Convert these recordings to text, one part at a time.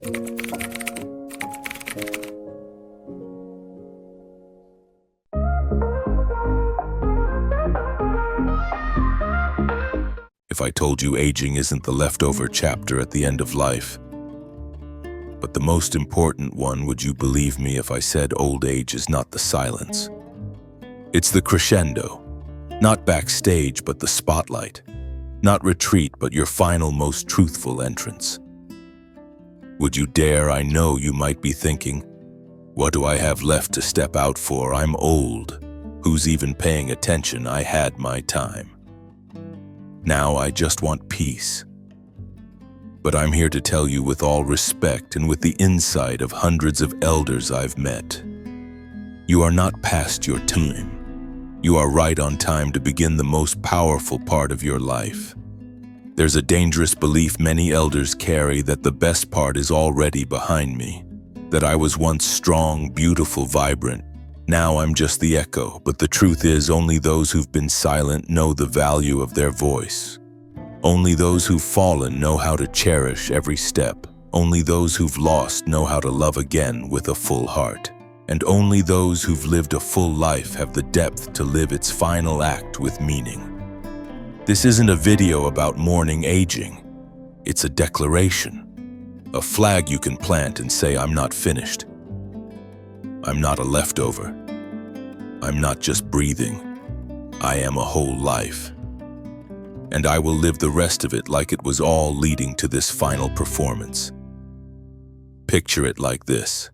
If I told you aging isn't the leftover chapter at the end of life, but the most important one, would you believe me if I said old age is not the silence? It's the crescendo, not backstage but the spotlight, not retreat but your final most truthful entrance. Would you dare? I know you might be thinking, what do I have left to step out for? I'm old. Who's even paying attention? I had my time. Now I just want peace. But I'm here to tell you with all respect and with the insight of hundreds of elders I've met, you are not past your time. You are right on time to begin the most powerful part of your life. There's a dangerous belief many elders carry that the best part is already behind me, that I was once strong, beautiful, vibrant. Now I'm just the echo, but the truth is only those who've been silent know the value of their voice. Only those who've fallen know how to cherish every step. Only those who've lost know how to love again with a full heart. And only those who've lived a full life have the depth to live its final act with meaning. This isn't a video about mourning aging. It's a declaration, a flag you can plant and say, I'm not finished. I'm not a leftover. I'm not just breathing. I am a whole life. And I will live the rest of it like it was all leading to this final performance. Picture it like this.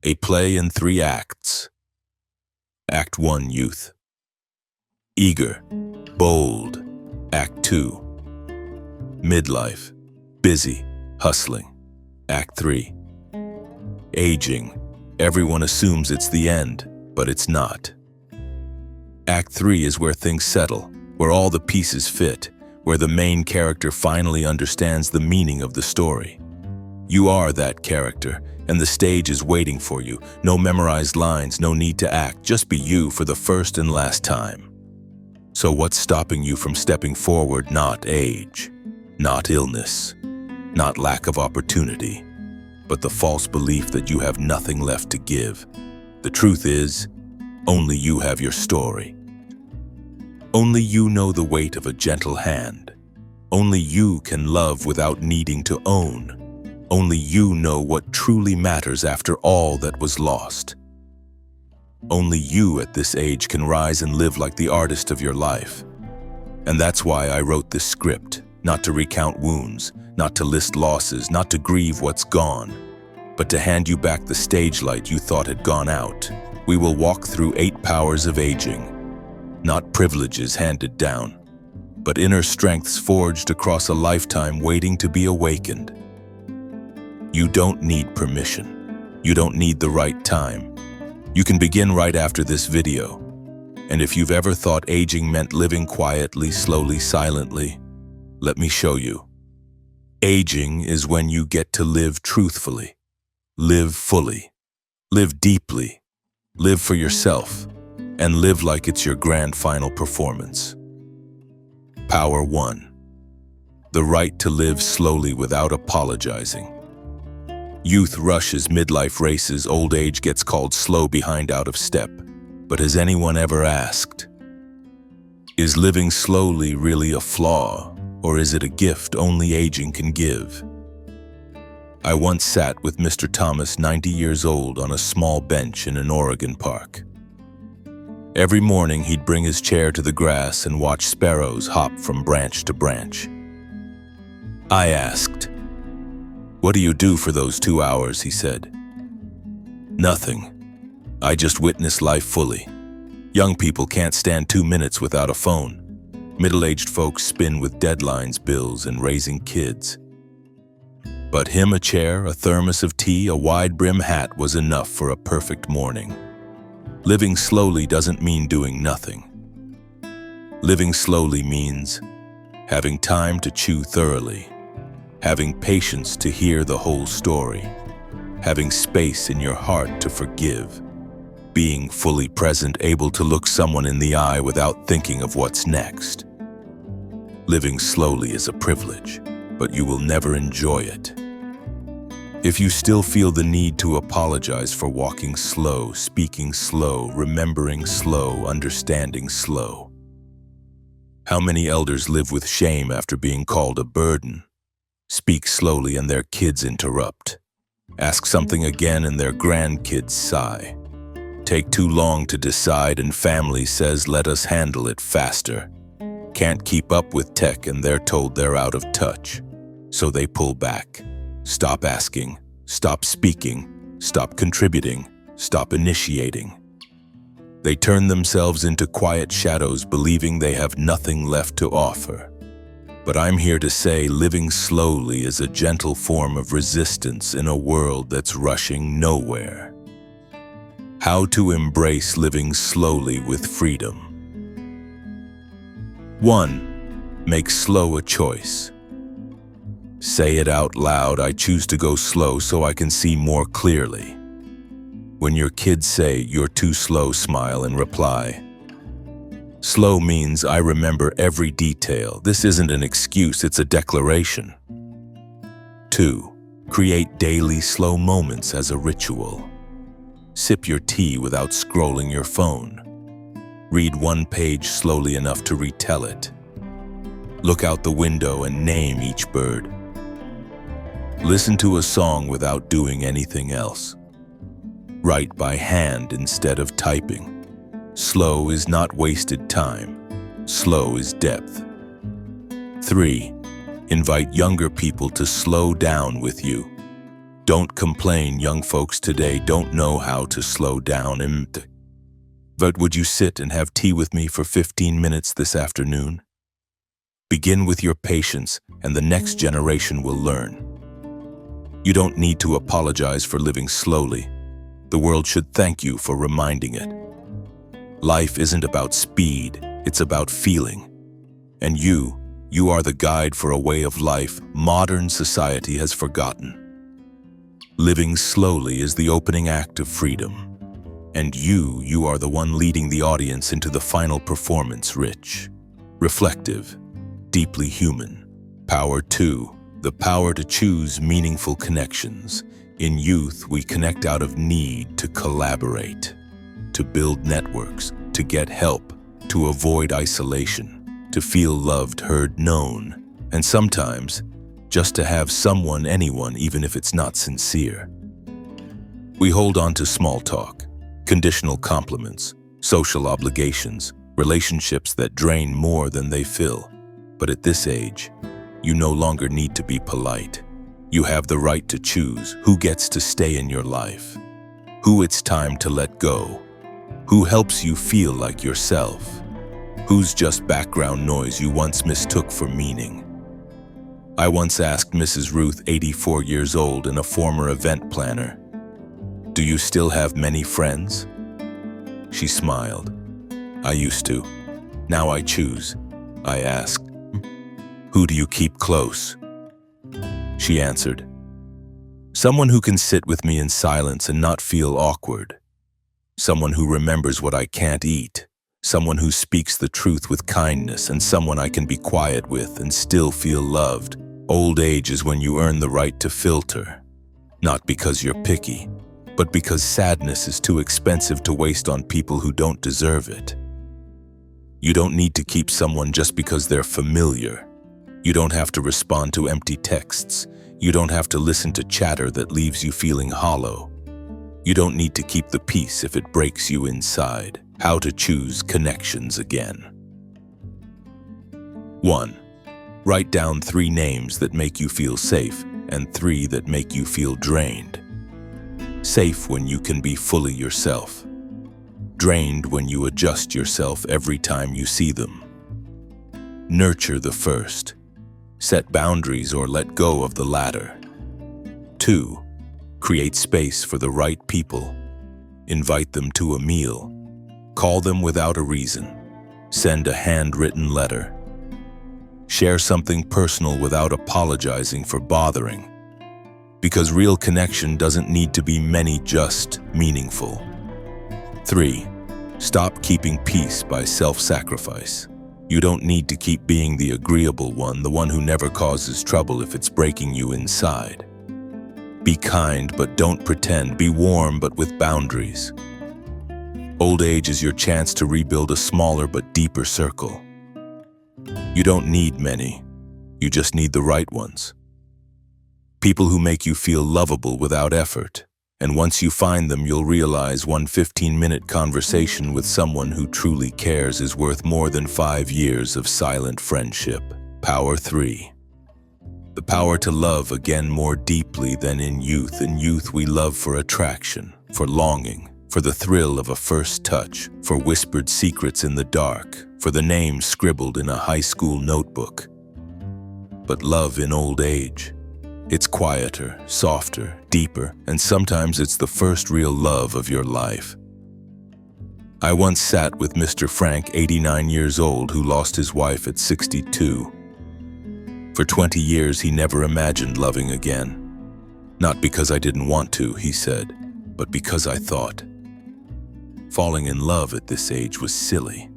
A play in 3 acts. Act 1, youth. Eager, bold. Act 2, midlife, busy, hustling. Act 3, aging. Everyone assumes it's the end, but it's not. Act 3 is where things settle, where all the pieces fit, where the main character finally understands the meaning of the story. You are that character, and the stage is waiting for you. No memorized lines, no need to act, just be you for the first and last time. So what's stopping you from stepping forward? Not age, not illness, not lack of opportunity, but the false belief that you have nothing left to give. The truth is, only you have your story. Only you know the weight of a gentle hand. Only you can love without needing to own. Only you know what truly matters after all that was lost. Only you at this age can rise and live like the artist of your life. And that's why I wrote this script, not to recount wounds, not to list losses, not to grieve what's gone, but to hand you back the stage light you thought had gone out. We will walk through 8 powers of aging, not privileges handed down, but inner strengths forged across a lifetime waiting to be awakened. You don't need permission. You don't need the right time. You can begin right after this video. And if you've ever thought aging meant living quietly, slowly, silently, let me show you. Aging is when you get to live truthfully, live fully, live deeply, live for yourself, and live like it's your grand final performance. Power 1. The right to live slowly without apologizing. Youth rushes, midlife races, old age gets called slow, behind, out of step. But has anyone ever asked, is living slowly really a flaw, or is it a gift only aging can give? I once sat with Mr. Thomas, 90 years old, on a small bench in an Oregon park. Every morning he'd bring his chair to the grass and watch sparrows hop from branch to branch. I asked, "What do you do for those 2 hours?" he said. "Nothing. I just witness life fully. Young people can't stand 2 minutes without a phone. Middle-aged folks spin with deadlines, bills, and raising kids. But him, a chair, a thermos of tea, a wide-brim hat was enough for a perfect morning. Living slowly doesn't mean doing nothing. Living slowly means having time to chew thoroughly, having patience to hear the whole story, having space in your heart to forgive, being fully present, able to look someone in the eye without thinking of what's next. Living slowly is a privilege, but you will never enjoy it. If you still feel the need to apologize for walking slow, speaking slow, remembering slow, understanding slow. How many elders live with shame after being called a burden? Speak slowly and their kids interrupt. Ask something again and their grandkids sigh. Take too long to decide and family says let us handle it faster. Can't keep up with tech and they're told they're out of touch. So they pull back. Stop asking, stop speaking, stop contributing, stop initiating. They turn themselves into quiet shadows believing they have nothing left to offer. But I'm here to say living slowly is a gentle form of resistance in a world that's rushing nowhere. How to embrace living slowly with freedom. 1. Make slow a choice. Say it out loud, I choose to go slow so I can see more clearly. When your kids say, you're too slow, smile and reply. Slow means I remember every detail. This isn't an excuse, it's a declaration. 2. Create daily slow moments as a ritual. Sip your tea without scrolling your phone. Read one page slowly enough to retell it. Look out the window and name each bird. Listen to a song without doing anything else. Write by hand instead of typing. Slow is not wasted time. Slow is depth. 3. Invite younger people to slow down with you. Don't complain, young folks today don't know how to slow down. But would you sit and have tea with me for 15 minutes this afternoon? Begin with your patience, and the next generation will learn. You don't need to apologize for living slowly. The world should thank you for reminding it. Life isn't about speed, it's about feeling. And you are the guide for a way of life modern society has forgotten. Living slowly is the opening act of freedom. And you are the one leading the audience into the final performance, rich, reflective, deeply human. Power 2, the power to choose meaningful connections. In youth, we connect out of need to collaborate, to build networks, to get help, to avoid isolation, to feel loved, heard, known, and sometimes just to have someone, anyone, even if it's not sincere. We hold on to small talk, conditional compliments, social obligations, relationships that drain more than they fill. But at this age, you no longer need to be polite. You have the right to choose who gets to stay in your life, who it's time to let go, who helps you feel like yourself, who's just background noise you once mistook for meaning. I once asked Mrs. Ruth, 84 years old and a former event planner, "Do you still have many friends?" She smiled. "I used to. Now I choose." I asked, "Who do you keep close?" She answered, "Someone who can sit with me in silence and not feel awkward. Someone who remembers what I can't eat. Someone who speaks the truth with kindness, and someone I can be quiet with and still feel loved." Old age is when you earn the right to filter. Not because you're picky, but because sadness is too expensive to waste on people who don't deserve it. You don't need to keep someone just because they're familiar. You don't have to respond to empty texts. You don't have to listen to chatter that leaves you feeling hollow. You don't need to keep the peace if it breaks you inside. How to choose connections again. 1. Write down 3 names that make you feel safe and 3 that make you feel drained. Safe when you can be fully yourself. Drained when you adjust yourself every time you see them. Nurture the first. Set boundaries or let go of the latter. 2. Create space for the right people. Invite them to a meal. Call them without a reason. Send a handwritten letter. Share something personal without apologizing for bothering. Because real connection doesn't need to be many, just meaningful. 3. Stop keeping peace by self-sacrifice. You don't need to keep being the agreeable one, the one who never causes trouble if it's breaking you inside. Be kind, but don't pretend. Be warm, but with boundaries. Old age is your chance to rebuild a smaller but deeper circle. You don't need many. You just need the right ones. People who make you feel lovable without effort. And once you find them, you'll realize one 15-minute conversation with someone who truly cares is worth more than 5 years of silent friendship. Power 3. The power to love again more deeply than in youth. In youth, we love for attraction, for longing, for the thrill of a first touch, for whispered secrets in the dark, for the name scribbled in a high school notebook. But love in old age, it's quieter, softer, deeper, and sometimes it's the first real love of your life. I once sat with Mr. Frank, 89 years old, who lost his wife at 62. For 20 years, he never imagined loving again. Not because I didn't want to, he said, but because I thought. Falling in love at this age was silly.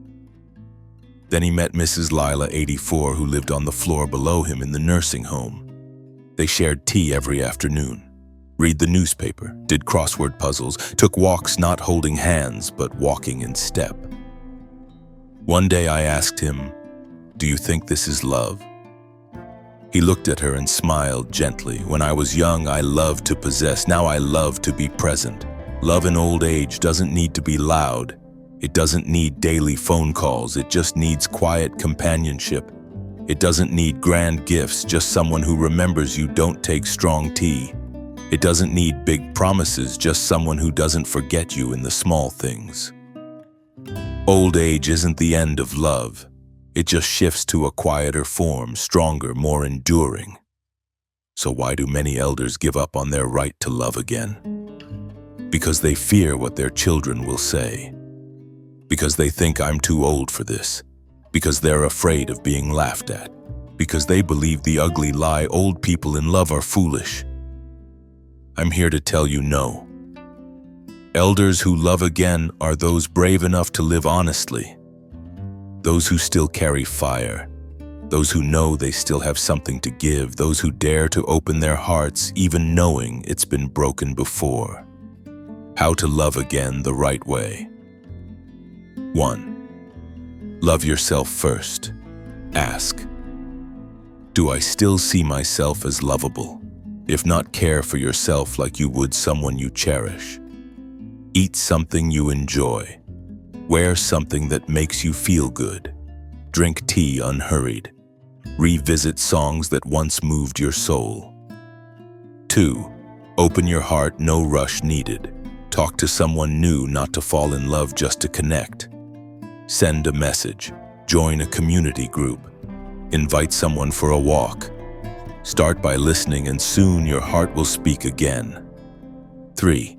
Then he met Mrs. Lila, 84, who lived on the floor below him in the nursing home. They shared tea every afternoon, read the newspaper, did crossword puzzles, took walks not holding hands but walking in step. One day I asked him, "Do you think this is love?" He looked at her and smiled gently. When I was young, I loved to possess. Now I love to be present. Love in old age doesn't need to be loud. It doesn't need daily phone calls. It just needs quiet companionship. It doesn't need grand gifts, just someone who remembers you don't take strong tea. It doesn't need big promises, just someone who doesn't forget you in the small things. Old age isn't the end of love. It just shifts to a quieter form, stronger, more enduring. So why do many elders give up on their right to love again? Because they fear what their children will say. Because they think I'm too old for this. Because they're afraid of being laughed at. Because they believe the ugly lie old people in love are foolish. I'm here to tell you no. Elders who love again are those brave enough to live honestly. Those who still carry fire. Those who know they still have something to give. Those who dare to open their hearts even knowing it's been broken before. How to love again the right way. 1. Love yourself first. Ask, do I still see myself as lovable? If not, care for yourself like you would someone you cherish. Eat something you enjoy. Wear something that makes you feel good. Drink tea unhurried. Revisit songs that once moved your soul. 2. Open your heart, no rush needed. Talk to someone new, not to fall in love, just to connect. Send a message. Join a community group. Invite someone for a walk. Start by listening, and soon your heart will speak again. 3.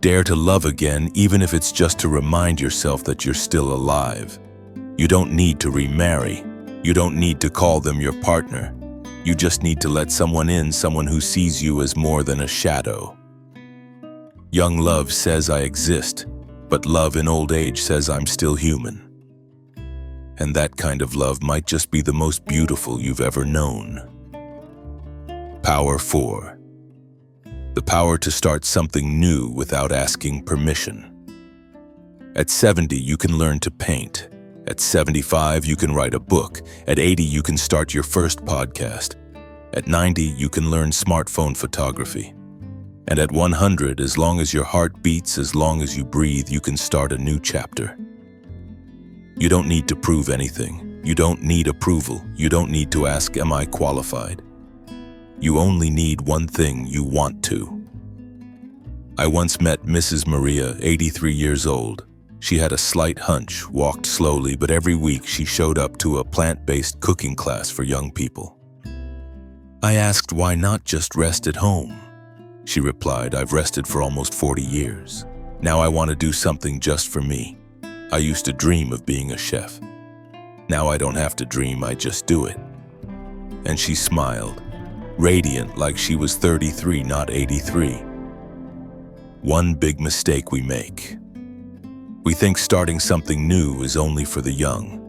Dare to love again, even if it's just to remind yourself that you're still alive. You don't need to remarry. You don't need to call them your partner. You just need to let someone in, someone who sees you as more than a shadow. Young love says I exist, but love in old age says I'm still human. And that kind of love might just be the most beautiful you've ever known. Power 4. The power to start something new without asking permission. At 70, you can learn to paint. At 75, you can write a book. At 80, you can start your first podcast. At 90, you can learn smartphone photography. And at 100, as long as your heart beats, as long as you breathe, you can start a new chapter. You don't need to prove anything. You don't need approval. You don't need to ask, am I qualified? You only need one thing: you want to. I once met Mrs. Maria, 83 years old. She had a slight hunch, walked slowly, but every week she showed up to a plant-based cooking class for young people. I asked, why not just rest at home? She replied, I've rested for almost 40 years. Now I want to do something just for me. I used to dream of being a chef. Now I don't have to dream, I just do it. And she smiled, radiant, like she was 33, not 83. One big mistake we make. We think starting something new is only for the young.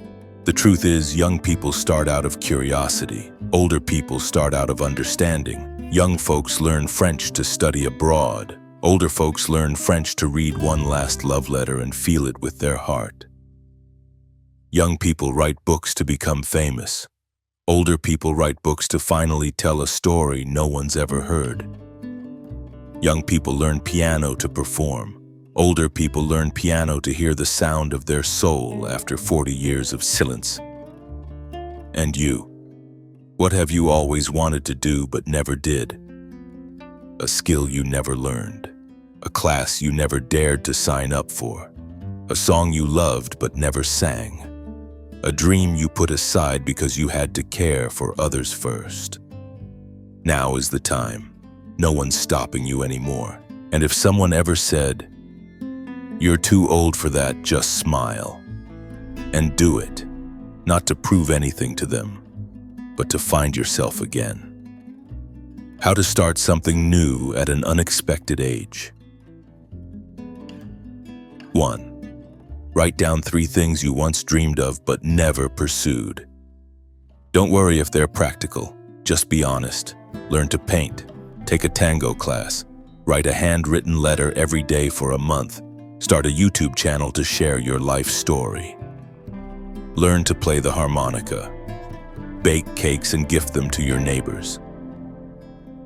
The truth is, young people start out of curiosity. Older people start out of understanding. Young folks learn French to study abroad. Older folks learn French to read one last love letter and feel it with their heart. Young people write books to become famous. Older people write books to finally tell a story no one's ever heard. Young people learn piano to perform. Older people learn piano to hear the sound of their soul after 40 years of silence. And you? What have you always wanted to do but never did? A skill you never learned. A class you never dared to sign up for. A song you loved but never sang. A dream you put aside because you had to care for others first. Now is the time. No one's stopping you anymore. And if someone ever said, "You're too old for that," just smile. And do it. Not to prove anything to them, but to find yourself again. How to start something new at an unexpected age. 1. Write down 3 things you once dreamed of but never pursued. Don't worry if they're practical. Just be honest. Learn to paint. Take a tango class. Write a handwritten letter every day for a month. Start a YouTube channel to share your life story. Learn to play the harmonica. Bake cakes and gift them to your neighbors.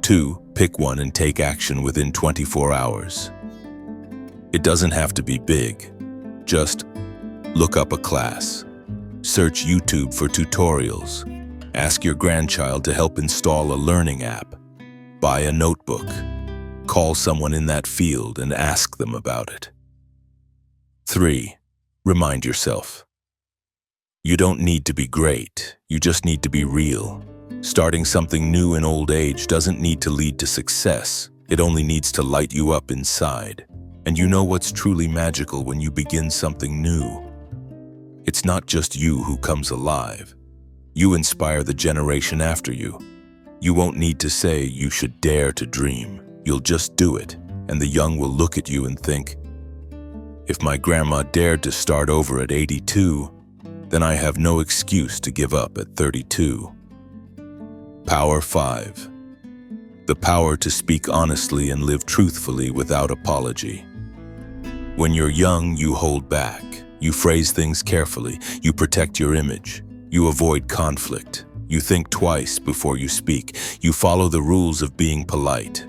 2. Pick one and take action within 24 hours. It doesn't have to be big. Just look up a class. Search YouTube for tutorials. Ask your grandchild to help install a learning app. Buy a notebook. Call someone in that field and ask them about it. 3. Remind yourself. You don't need to be great. You just need to be real. Starting something new in old age doesn't need to lead to success. It only needs to light you up inside. And you know what's truly magical when you begin something new? It's not just you who comes alive. You inspire the generation after you. You won't need to say you should dare to dream. You'll just do it, and the young will look at you and think, if my grandma dared to start over at 82, then I have no excuse to give up at 32. Power 5. The power to speak honestly and live truthfully without apology. When you're young, you hold back. You phrase things carefully. You protect your image. You avoid conflict. You think twice before you speak. You follow the rules of being polite.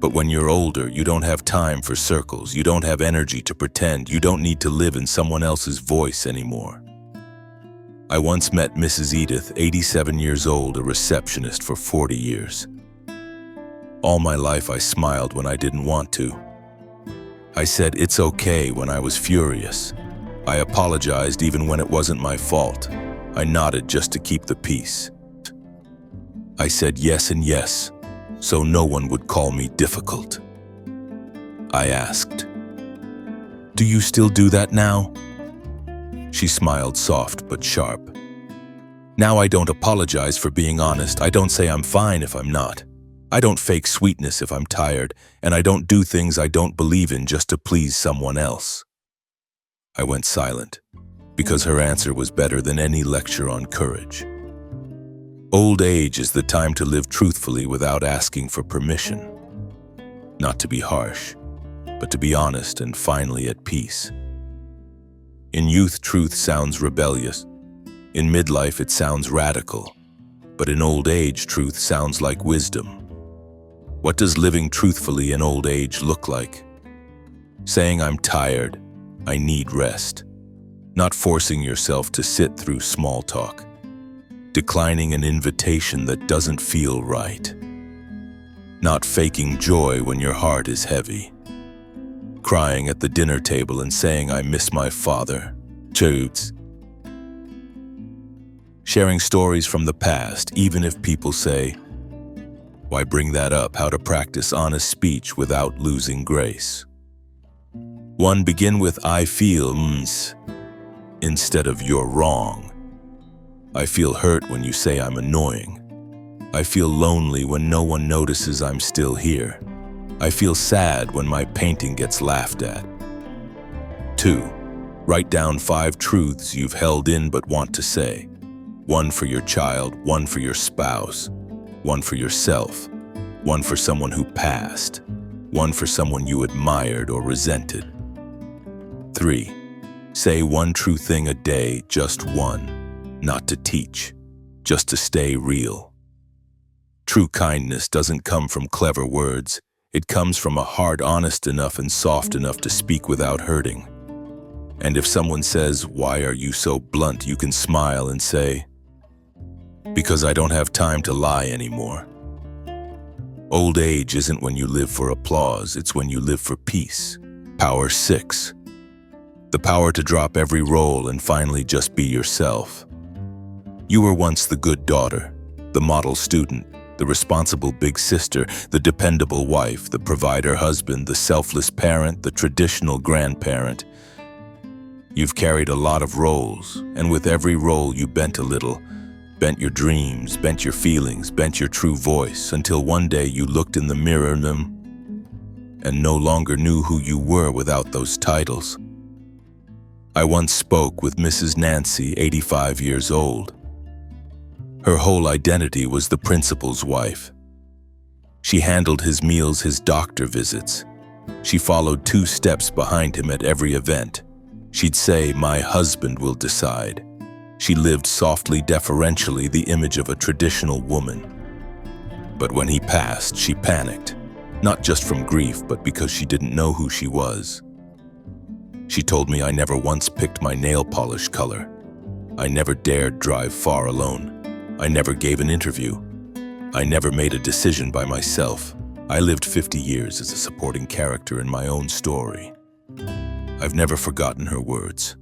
But when you're older, you don't have time for circles. You don't have energy to pretend. You don't need to live in someone else's voice anymore. I once met Mrs. Edith, 87 years old, a receptionist for 40 years. All my life I smiled when I didn't want to. I said it's okay when I was furious. I apologized even when it wasn't my fault. I nodded just to keep the peace. I said yes and yes, so no one would call me difficult. I asked, "Do you still do that now?" She smiled soft but sharp. Now I don't apologize for being honest. I don't say I'm fine if I'm not. I don't fake sweetness if I'm tired, and I don't do things I don't believe in just to please someone else. I went silent, because her answer was better than any lecture on courage. Old age is the time to live truthfully without asking for permission. Not to be harsh, but to be honest and finally at peace. In youth, truth sounds rebellious. In midlife, it sounds radical. But in old age, truth sounds like wisdom. What does living truthfully in old age look like? Saying I'm tired, I need rest. Not forcing yourself to sit through small talk. Declining an invitation that doesn't feel right. Not faking joy when your heart is heavy. Crying at the dinner table and saying I miss my father. Truths. Sharing stories from the past, even if people say, why bring that up? How to practice honest speech without losing grace. 1. Begin with I feel instead of you're wrong. I feel hurt when you say I'm annoying. I feel lonely when no one notices I'm still here. I feel sad when my painting gets laughed at. 2. Write down 5 truths you've held in but want to say. 1 for your child, 1 for your spouse, 1 for yourself, one for someone who passed, one for someone you admired or resented. 3. Say one true thing a day, just one, not to teach, just to stay real. True kindness doesn't come from clever words. It comes from a heart honest enough and soft enough to speak without hurting. And if someone says, "Why are you so blunt?" you can smile and say, "Because I don't have time to lie anymore." Old age isn't when you live for applause, it's when you live for peace. Power 6. The power to drop every role and finally just be yourself. You were once the good daughter, the model student, the responsible big sister, the dependable wife, the provider husband, the selfless parent, the traditional grandparent. You've carried a lot of roles, and with every role you bent a little, bent your dreams, bent your feelings, bent your true voice, until one day you looked in the mirror and no longer knew who you were without those titles. I once spoke with Mrs. Nancy, 85 years old. Her whole identity was the principal's wife. She handled his meals, his doctor visits. She followed 2 steps behind him at every event. She'd say, "My husband will decide." She lived softly, deferentially, the image of a traditional woman. But when he passed, she panicked, not just from grief, but because she didn't know who she was. She told me, "I never once picked my nail polish color. I never dared drive far alone. I never gave an interview. I never made a decision by myself. I lived 50 years as a supporting character in my own story." I've never forgotten her words.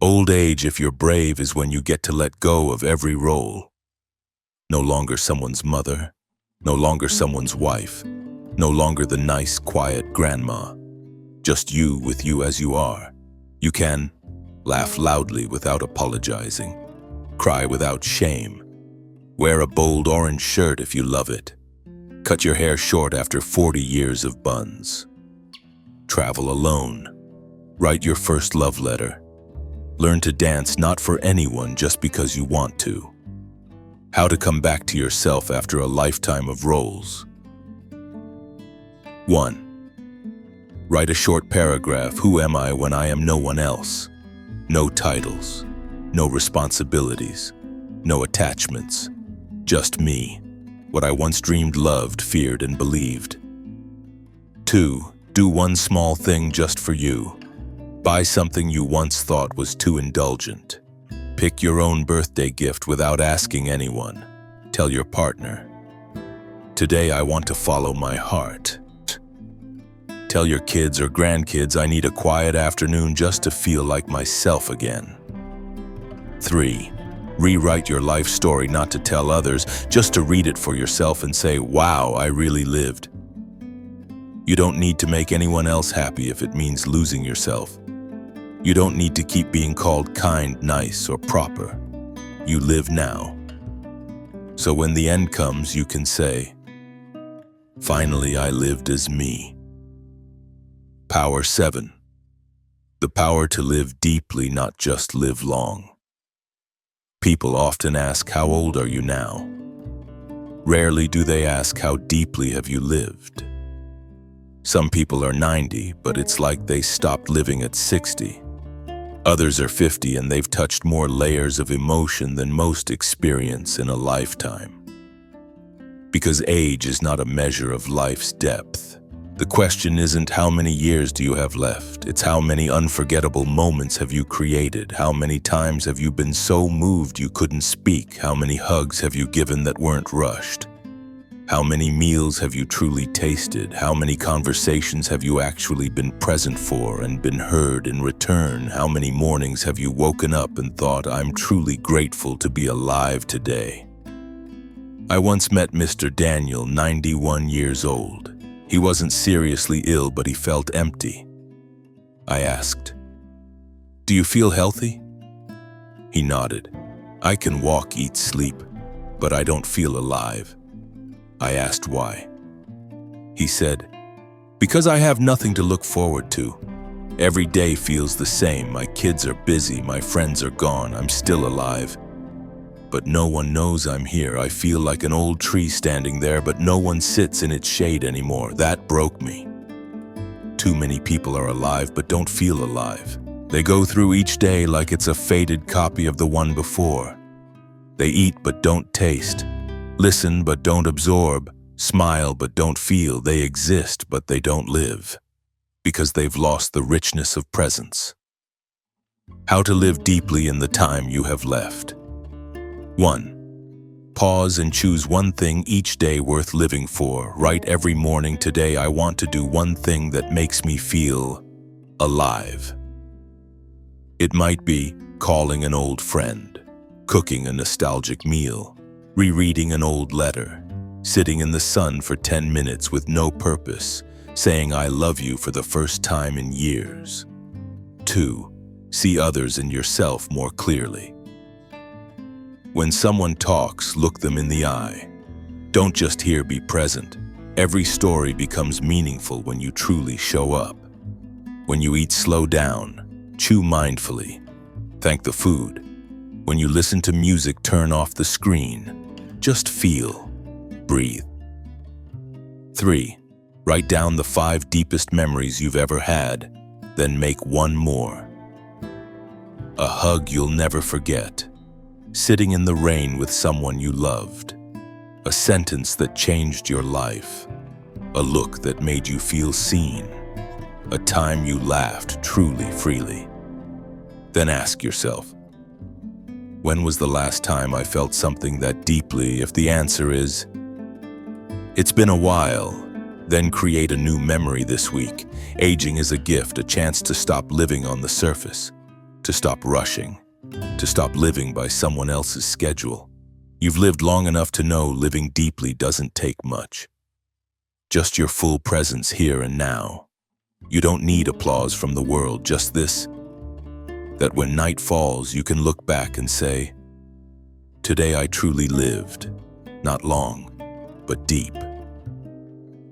Old age, if you're brave, is when you get to let go of every role. No longer someone's mother, no longer someone's wife, no longer the nice, quiet grandma. Just you with you as you are. You can laugh loudly without apologizing, cry without shame, wear a bold orange shirt if you love it, cut your hair short after 40 years of buns, travel alone, write your first love letter, learn to dance not for anyone just because you want to. How to come back to yourself after a lifetime of roles. 1. Write a short paragraph. Who am I when I am no one else? No titles, no responsibilities, no attachments. Just me, what I once dreamed, loved, feared, and believed. 2. Do one small thing just for you. Buy something you once thought was too indulgent. Pick your own birthday gift without asking anyone. Tell your partner, "Today I want to follow my heart." Tell your kids or grandkids, "I need a quiet afternoon just to feel like myself again." 3. Rewrite your life story, not to tell others, just to read it for yourself and say, "Wow, I really lived." You don't need to make anyone else happy if it means losing yourself. You don't need to keep being called kind, nice, or proper. You live now. So when the end comes, you can say, "Finally, I lived as me." Power 7. The power to live deeply, not just live long. People often ask, "How old are you now?" Rarely do they ask, "How deeply have you lived?" Some people are 90, but it's like they stopped living at 60. Others are 50 and they've touched more layers of emotion than most experience in a lifetime. Because age is not a measure of life's depth. The question isn't how many years do you have left, it's how many unforgettable moments have you created, how many times have you been so moved you couldn't speak, how many hugs have you given that weren't rushed. How many meals have you truly tasted? How many conversations have you actually been present for and been heard in return? How many mornings have you woken up and thought, "I'm truly grateful to be alive today"? I once met Mr. Daniel, 91 years old. He wasn't seriously ill, but he felt empty. I asked, "Do you feel healthy?" He nodded. "I can walk, eat, sleep, but I don't feel alive." I asked why. He said, "Because I have nothing to look forward to. Every day feels the same. My kids are busy, my friends are gone, I'm still alive. but no one knows I'm here. I feel like an old tree standing there, but no one sits in its shade anymore. That broke me. Too many people are alive but don't feel alive. They go through each day like it's a faded copy of the one before. They eat but don't taste, listen but don't absorb, smile but don't feel. They exist but they don't live, because they've lost the richness of presence. How to live deeply in the time you have left. 1. Pause and choose one thing each day worth living for. Write every morning, today I want to do one thing that makes me feel alive. It might be calling an old friend, cooking a nostalgic meal, rereading an old letter, sitting in the sun for 10 minutes with no purpose, saying I love you for the first time in years. 2. See others and yourself more clearly. When someone talks, look them in the eye. Don't just hear, be present. Every story becomes meaningful when you truly show up. When you eat, slow down, chew mindfully, thank the food. When you listen to music, turn off the screen. Just feel, breathe. 3. Write down the 5 deepest memories you've ever had, then make one more. A hug you'll never forget. Sitting in the rain with someone you loved. A sentence that changed your life. A look that made you feel seen. A time you laughed truly freely. Then ask yourself, when was the last time I felt something that deeply? If the answer is, it's been a while, then create a new memory this week. Aging is a gift, a chance to stop living on the surface, to stop rushing, to stop living by someone else's schedule. You've lived long enough to know living deeply doesn't take much. Just your full presence here and now. You don't need applause from the world, just this, that when night falls, you can look back and say, today I truly lived, not long, but deep.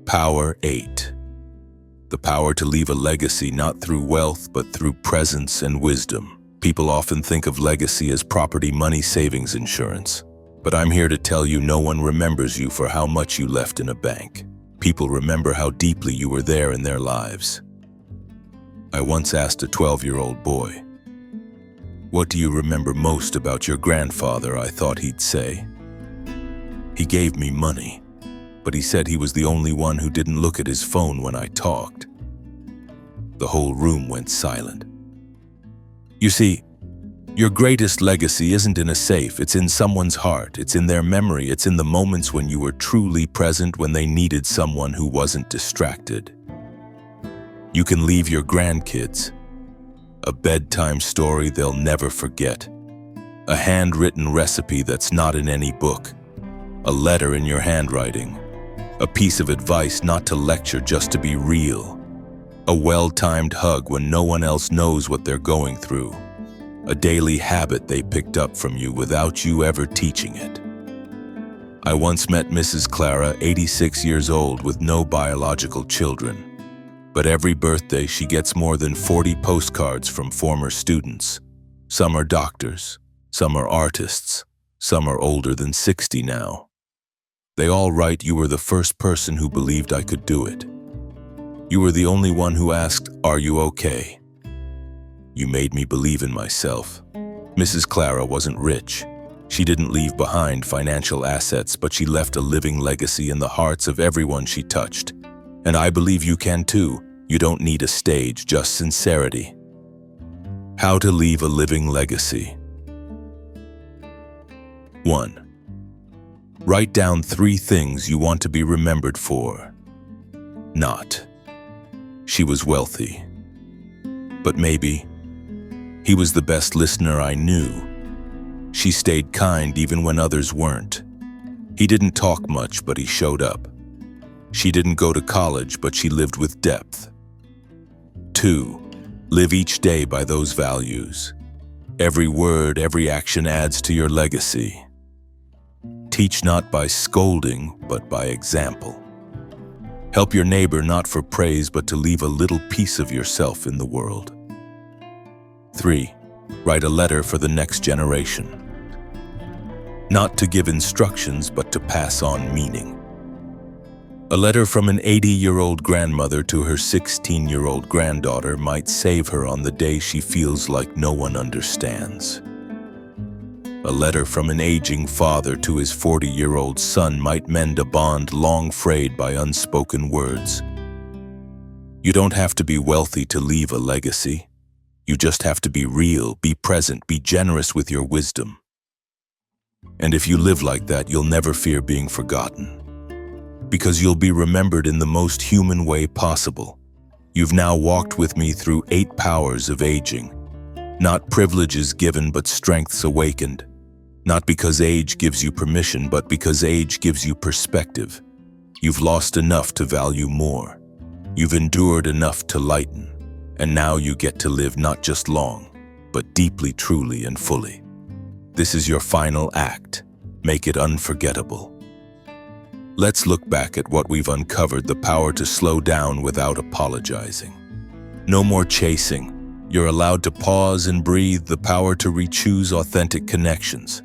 Power 8. The power to leave a legacy, not through wealth, but through presence and wisdom. People often think of legacy as property, money, savings, insurance. But I'm here to tell you, no one remembers you for how much you left in a bank. People remember how deeply you were there in their lives. I once asked a 12-year-old boy, what do you remember most about your grandfather? I thought he'd say, he gave me money, but he said he was the only one who didn't look at his phone when I talked. The whole room went silent. You see, your greatest legacy isn't in a safe, it's in someone's heart, it's in their memory, it's in the moments when you were truly present, when they needed someone who wasn't distracted. You can leave your grandkids a bedtime story they'll never forget, a handwritten recipe that's not in any book, a letter in your handwriting, a piece of advice not to lecture, just to be real, a well-timed hug when no one else knows what they're going through, a daily habit they picked up from you without you ever teaching it. I once met Mrs. Clara, 86 years old, with no biological children. But every birthday she gets more than 40 postcards from former students. Some are doctors, some are artists, some are older than 60 now. They all write, you were the first person who believed I could do it. You were the only one who asked, are you okay? You made me believe in myself. Mrs. Clara wasn't rich. She didn't leave behind financial assets, but she left a living legacy in the hearts of everyone she touched. And I believe you can too. You don't need a stage, just sincerity. How to leave a living legacy. 1. Write down 3 things you want to be remembered for. Not, she was wealthy. But maybe, he was the best listener I knew. She stayed kind even when others weren't. He didn't talk much, but he showed up. She didn't go to college, but she lived with depth. 2. Live each day by those values. Every word, every action adds to your legacy. Teach not by scolding, but by example. Help your neighbor not for praise, but to leave a little piece of yourself in the world. 3. Write a letter for the next generation. Not to give instructions, but to pass on meaning. A letter from an 80-year-old grandmother to her 16-year-old granddaughter might save her on the day she feels like no one understands. A letter from an aging father to his 40-year-old son might mend a bond long frayed by unspoken words. You don't have to be wealthy to leave a legacy. You just have to be real, be present, be generous with your wisdom. And if you live like that, you'll never fear being forgotten. Because you'll be remembered in the most human way possible. You've now walked with me through 8 powers of aging. Not privileges given, but strengths awakened. Not because age gives you permission, but because age gives you perspective. You've lost enough to value more. You've endured enough to lighten. And now you get to live not just long, but deeply, truly, and fully. This is your final act. Make it unforgettable. Let's look back at what we've uncovered: the power to slow down without apologizing. No more chasing. You're allowed to pause and breathe. The power to re-choose authentic connections.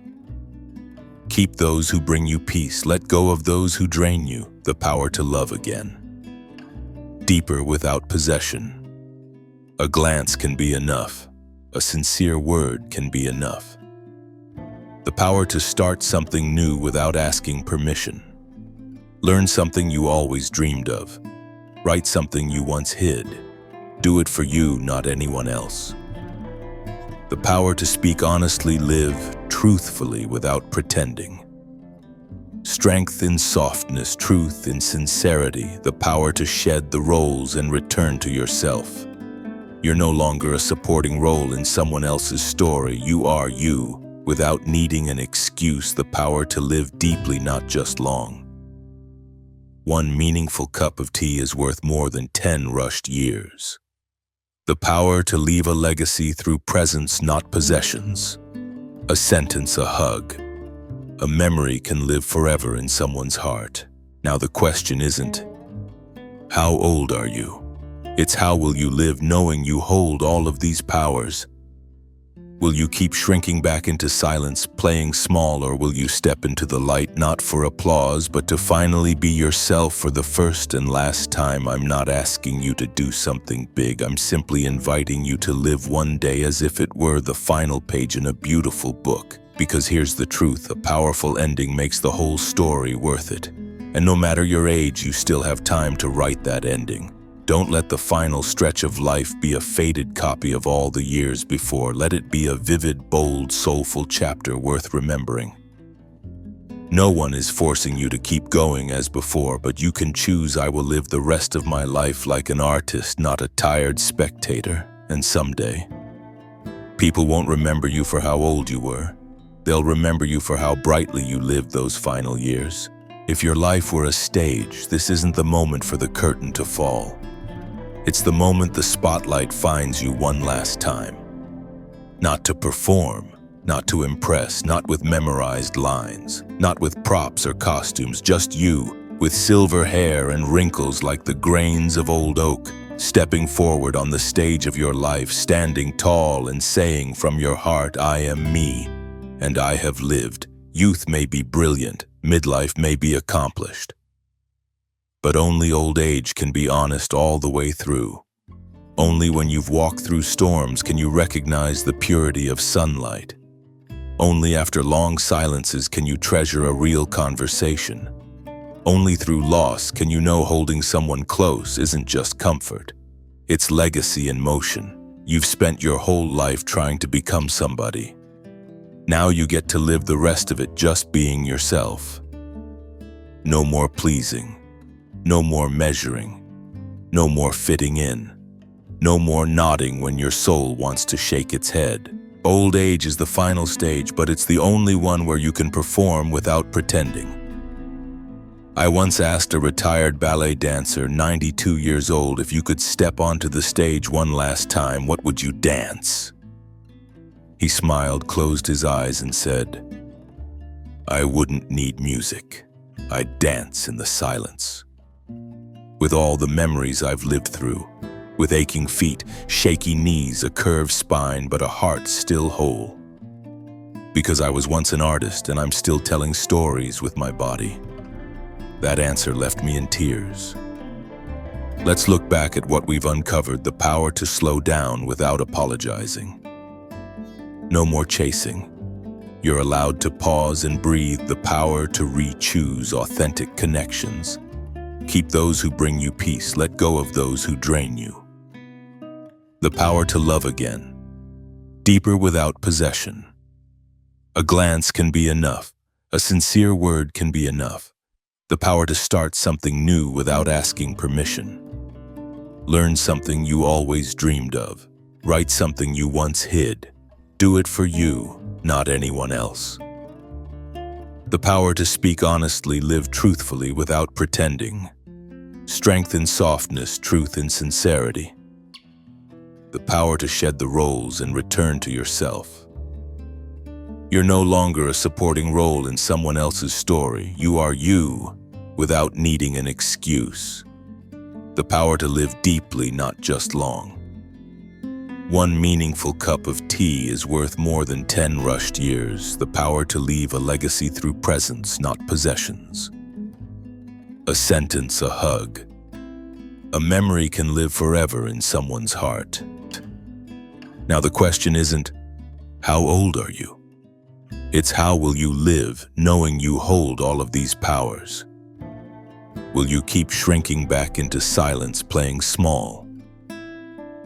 Keep those who bring you peace. Let go of those who drain you. The power to love again. Deeper without possession. A glance can be enough. A sincere word can be enough. The power to start something new without asking permission. Learn something you always dreamed of. Write something you once hid. Do it for you, not anyone else. The power to speak honestly, live truthfully without pretending. Strength in softness, truth in sincerity, the power to shed the roles and return to yourself. You're no longer a supporting role in someone else's story. You are you, without needing an excuse. The power to live deeply, not just long. One meaningful cup of tea is worth more than 10 rushed years. The power to leave a legacy through presence, not possessions. A sentence, a hug. A memory can live forever in someone's heart. Now the question isn't, how old are you? It's how will you live knowing you hold all of these powers? Will you keep shrinking back into silence, playing small, or will you step into the light, not for applause, but to finally be yourself for the first and last time? I'm not asking you to do something big. I'm simply inviting you to live one day as if it were the final page in a beautiful book. Because here's the truth, a powerful ending makes the whole story worth it. And no matter your age, you still have time to write that ending. Don't let the final stretch of life be a faded copy of all the years before. Let it be a vivid, bold, soulful chapter worth remembering. No one is forcing you to keep going as before, but you can choose. I will live the rest of my life like an artist, not a tired spectator. And someday, people won't remember you for how old you were. They'll remember you for how brightly you lived those final years. If your life were a stage, this isn't the moment for the curtain to fall. It's the moment the spotlight finds you one last time. Not to perform, not to impress, not with memorized lines, not with props or costumes, just you, with silver hair and wrinkles like the grains of old oak, stepping forward on the stage of your life, standing tall and saying from your heart, I am me, and I have lived. Youth may be brilliant, midlife may be accomplished. But only old age can be honest all the way through. Only when you've walked through storms can you recognize the purity of sunlight. Only after long silences can you treasure a real conversation. Only through loss can you know holding someone close isn't just comfort. It's legacy in motion. You've spent your whole life trying to become somebody. Now you get to live the rest of it just being yourself. No more pleasing. No more measuring. No more fitting in. No more nodding when your soul wants to shake its head. Old age is the final stage, but it's the only one where you can perform without pretending. I once asked a retired ballet dancer, 92 years old, if you could step onto the stage one last time, what would you dance? He smiled, closed his eyes, and said, I wouldn't need music. I'd dance in the silence. With all the memories I've lived through, with aching feet, shaky knees, a curved spine, but a heart still whole. Because I was once an artist and I'm still telling stories with my body. That answer left me in tears. Let's look back at what we've uncovered: the power to slow down without apologizing. No more chasing. You're allowed to pause and breathe. The power to re-choose authentic connections. Keep those who bring you peace. Let go of those who drain you. The power to love again. Deeper without possession. A glance can be enough. A sincere word can be enough. The power to start something new without asking permission. Learn something you always dreamed of. Write something you once hid. Do it for you, not anyone else. The power to speak honestly, live truthfully without pretending. Strength in softness, truth in sincerity. The power to shed the roles and return to yourself. You're no longer a supporting role in someone else's story. You are you, without needing an excuse. The power to live deeply, not just long. One meaningful cup of tea is worth more than 10 rushed years. The power to leave a legacy through presence, not possessions. A sentence, a hug. A memory can live forever in someone's heart. Now the question isn't, how old are you? It's how will you live knowing you hold all of these powers? Will you keep shrinking back into silence, playing small?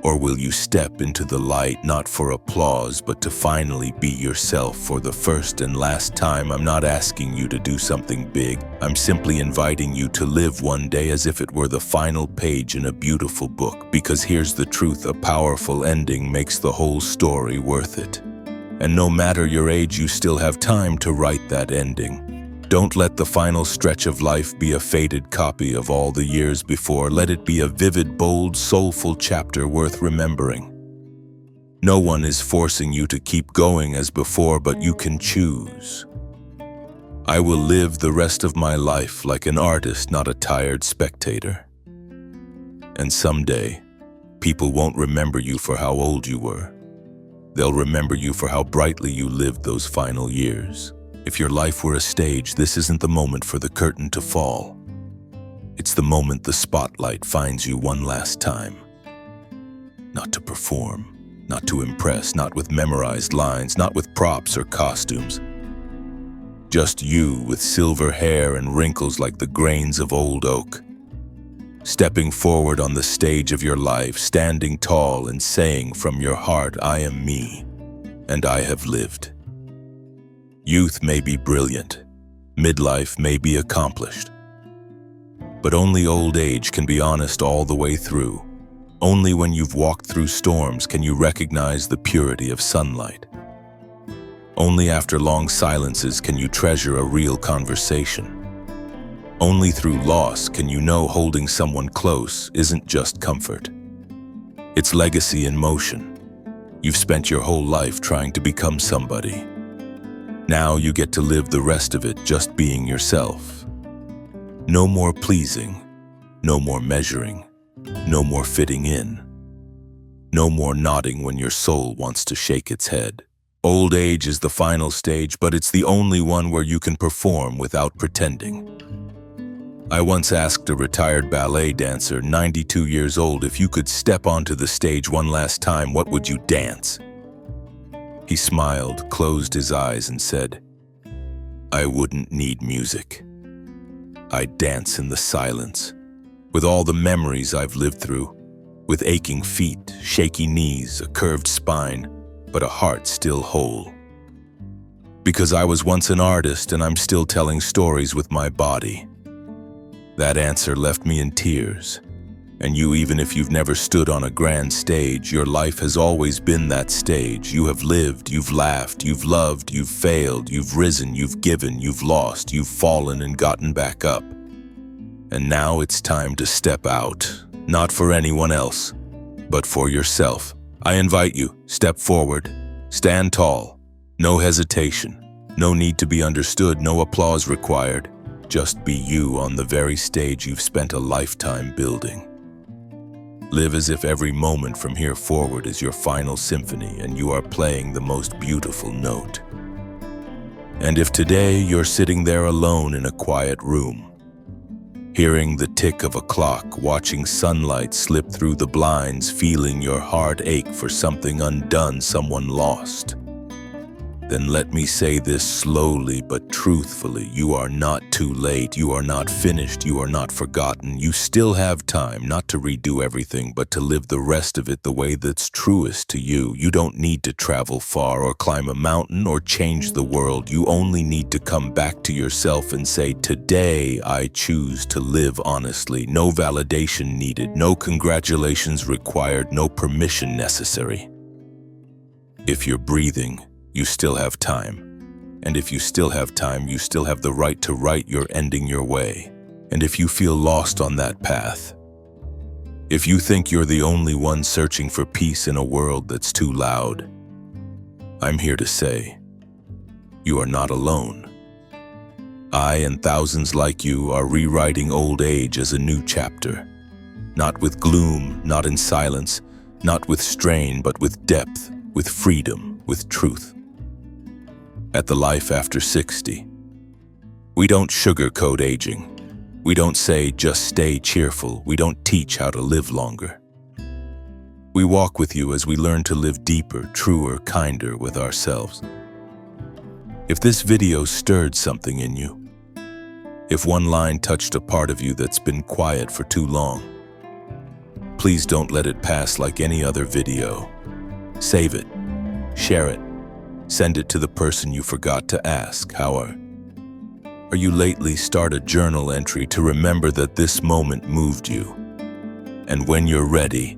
Or will you step into the light, not for applause, but to finally be yourself for the first and last time? I'm not asking you to do something big. I'm simply inviting you to live one day as if it were the final page in a beautiful book. Because here's the truth: a powerful ending makes the whole story worth it. And no matter your age, you still have time to write that ending. Don't let the final stretch of life be a faded copy of all the years before. Let it be a vivid, bold, soulful chapter worth remembering. No one is forcing you to keep going as before, but you can choose. I will live the rest of my life like an artist, not a tired spectator. And someday, people won't remember you for how old you were. They'll remember you for how brightly you lived those final years. If your life were a stage, this isn't the moment for the curtain to fall. It's the moment the spotlight finds you one last time. Not to perform, not to impress, not with memorized lines, not with props or costumes. Just you with silver hair and wrinkles like the grains of old oak. Stepping forward on the stage of your life, standing tall and saying from your heart, I am me, and I have lived. Youth may be brilliant, midlife may be accomplished, but only old age can be honest all the way through. Only when you've walked through storms can you recognize the purity of sunlight. Only after long silences can you treasure a real conversation. Only through loss can you know holding someone close isn't just comfort. It's legacy in motion. You've spent your whole life trying to become somebody. Now you get to live the rest of it just being yourself. No more pleasing, no more measuring, no more fitting in. No more nodding when your soul wants to shake its head. Old age is the final stage, but it's the only one where you can perform without pretending. I once asked a retired ballet dancer, 92 years old, if you could step onto the stage one last time, what would you dance? He smiled, closed his eyes, and said, I wouldn't need music. I'd dance in the silence, with all the memories I've lived through, with aching feet, shaky knees, a curved spine, but a heart still whole. Because I was once an artist and I'm still telling stories with my body. That answer left me in tears. And you, even if you've never stood on a grand stage, your life has always been that stage. You have lived, you've laughed, you've loved, you've failed, you've risen, you've given, you've lost, you've fallen and gotten back up. And now it's time to step out, not for anyone else, but for yourself. I invite you, step forward, stand tall, no hesitation, no need to be understood, no applause required. Just be you on the very stage you've spent a lifetime building. Live as if every moment from here forward is your final symphony and you are playing the most beautiful note. And if today you're sitting there alone in a quiet room, hearing the tick of a clock, watching sunlight slip through the blinds, feeling your heart ache for something undone, someone lost, then let me say this slowly but truthfully. You are not too late. You are not finished. You are not forgotten. You still have time, not to redo everything, but to live the rest of it the way that's truest to you. You don't need to travel far or climb a mountain or change the world. You only need to come back to yourself and say, today I choose to live honestly. No validation needed, no congratulations required, no permission necessary. If you're breathing, you still have time. And if you still have time, you still have the right to write your ending your way. And if you feel lost on that path, if you think you're the only one searching for peace in a world that's too loud, I'm here to say, you are not alone. I and thousands like you are rewriting old age as a new chapter. Not with gloom, not in silence, not with strain, but with depth, with freedom, with truth. At the Life After 60, we don't sugarcoat aging. We don't say, just stay cheerful. We don't teach how to live longer. We walk with you as we learn to live deeper, truer, kinder with ourselves. If this video stirred something in you, if one line touched a part of you that's been quiet for too long, please don't let it pass like any other video. Save it, share it, send it to the person you forgot to ask. How are you lately? Start a journal entry to remember that this moment moved you. And when you're ready,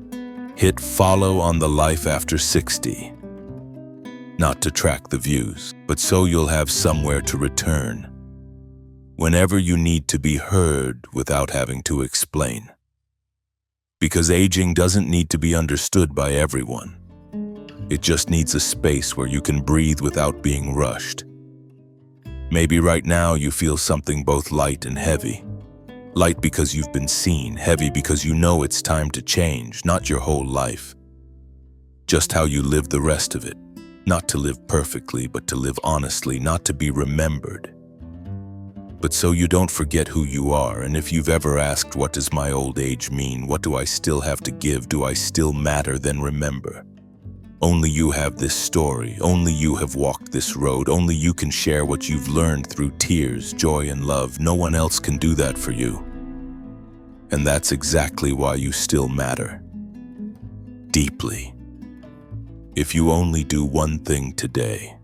hit follow on the Life After 60. Not to track the views, but so you'll have somewhere to return whenever you need to be heard without having to explain. Because aging doesn't need to be understood by everyone. It just needs a space where you can breathe without being rushed. Maybe right now you feel something both light and heavy. Light because you've been seen, heavy because you know it's time to change, not your whole life. Just how you live the rest of it. Not to live perfectly, but to live honestly, not to be remembered. But so you don't forget who you are. And if you've ever asked, what does my old age mean? What do I still have to give? Do I still matter? Then remember, only you have this story. Only you have walked this road. Only you can share what you've learned through tears, joy, and love. No one else can do that for you. And that's exactly why you still matter. Deeply. If you only do one thing today,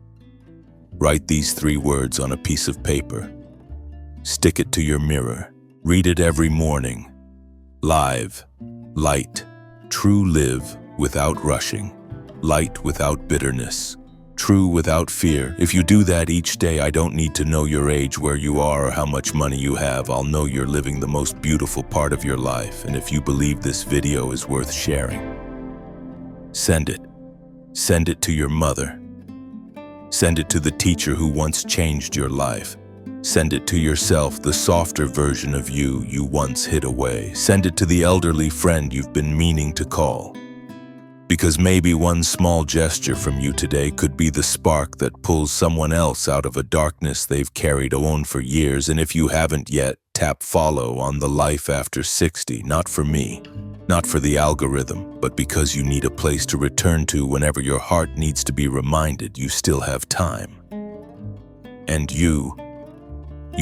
write these 3 words on a piece of paper. Stick it to your mirror. Read it every morning. Live, light, true, live without rushing. Light without bitterness, true without fear. If you do that each day, I don't need to know your age, where you are, or how much money you have. I'll know you're living the most beautiful part of your life. And if you believe this video is worth sharing, send it. Send it to your mother. Send it to the teacher who once changed your life. Send it to yourself, the softer version of you once hid away. Send it to the elderly friend you've been meaning to call. Because maybe one small gesture from you today could be the spark that pulls someone else out of a darkness they've carried on for years. And if you haven't yet, tap follow on the Life After 60, not for me, not for the algorithm, but because you need a place to return to whenever your heart needs to be reminded you still have time. And you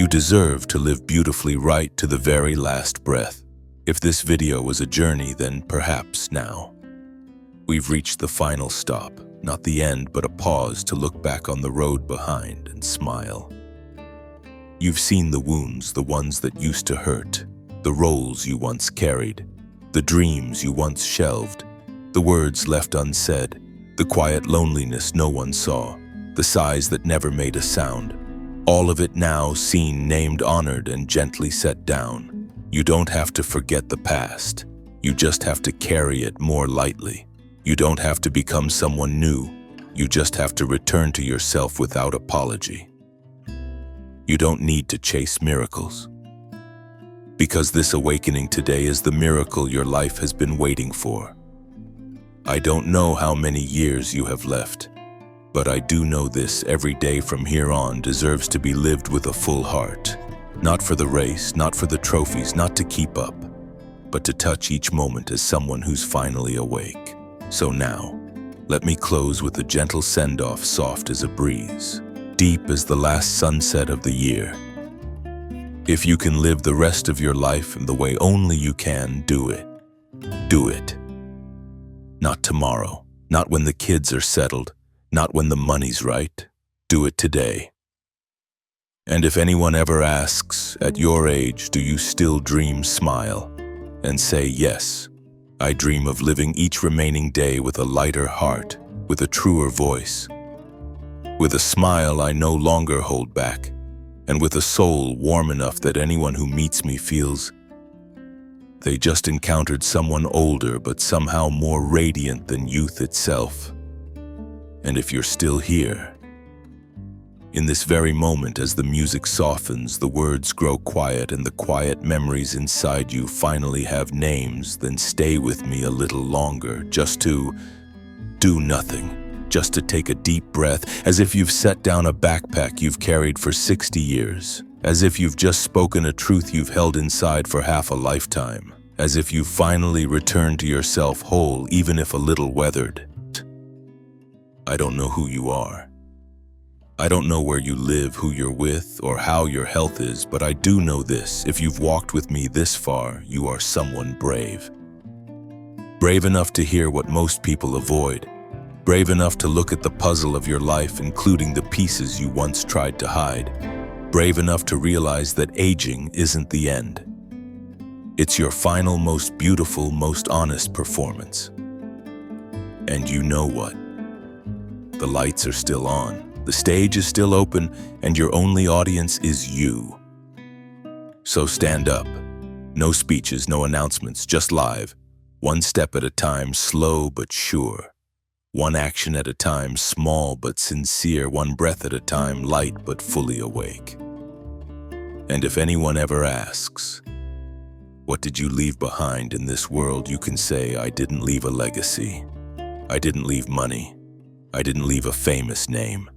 deserve to live beautifully right to the very last breath. If this video was a journey, then perhaps now we've reached the final stop, not the end, but a pause to look back on the road behind and smile. You've seen the wounds, the ones that used to hurt, the roles you once carried, the dreams you once shelved, the words left unsaid, the quiet loneliness no one saw, the sighs that never made a sound. All of it now seen, named, honored, and gently set down. You don't have to forget the past. You just have to carry it more lightly. You don't have to become someone new. You just have to return to yourself without apology. You don't need to chase miracles. Because this awakening today is the miracle your life has been waiting for. I don't know how many years you have left, But I do know this: every day from here on deserves to be lived with a full heart. Not for the race, not for the trophies, not to keep up, but to touch each moment as someone who's finally awake. So now, let me close with a gentle send-off, soft as a breeze, deep as the last sunset of the year. If you can live the rest of your life in the way only you can, do it. Do it. Not tomorrow, not when the kids are settled, not when the money's right. Do it today. And if anyone ever asks, at your age, do you still dream, smile and say, yes, I dream of living each remaining day with a lighter heart, with a truer voice, with a smile I no longer hold back, and with a soul warm enough that anyone who meets me feels they just encountered someone older but somehow more radiant than youth itself. And if you're still here, in this very moment, as the music softens, the words grow quiet, and the quiet memories inside you finally have names, then stay with me a little longer, just to do nothing, just to take a deep breath, as if you've set down a backpack you've carried for 60 years, as if you've just spoken a truth you've held inside for half a lifetime, as if you've finally returned to yourself whole, even if a little weathered. I don't know who you are. I don't know where you live, who you're with, or how your health is, but I do know this: if you've walked with me this far, you are someone brave. Brave enough to hear what most people avoid. Brave enough to look at the puzzle of your life, including the pieces you once tried to hide. Brave enough to realize that aging isn't the end. It's your final, most beautiful, most honest performance. And you know what? The lights are still on. The stage is still open, and your only audience is you. So stand up. No speeches, no announcements, just live. One step at a time, slow but sure. One action at a time, small but sincere. One breath at a time, light but fully awake. And if anyone ever asks, what did you leave behind in this world, you can say, I didn't leave a legacy. I didn't leave money. I didn't leave a famous name.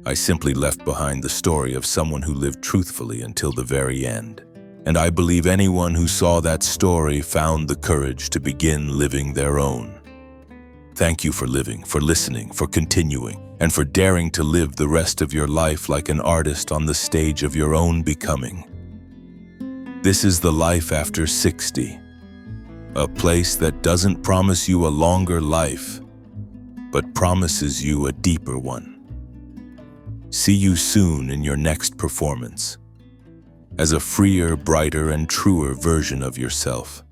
I simply left behind the story of someone who lived truthfully until the very end. And I believe anyone who saw that story found the courage to begin living their own. Thank you for living, for listening, for continuing, and for daring to live the rest of your life like an artist on the stage of your own becoming. This is the life after 60, a place that doesn't promise you a longer life, but promises you a deeper one. See you soon in your next performance, as a freer, brighter, and truer version of yourself.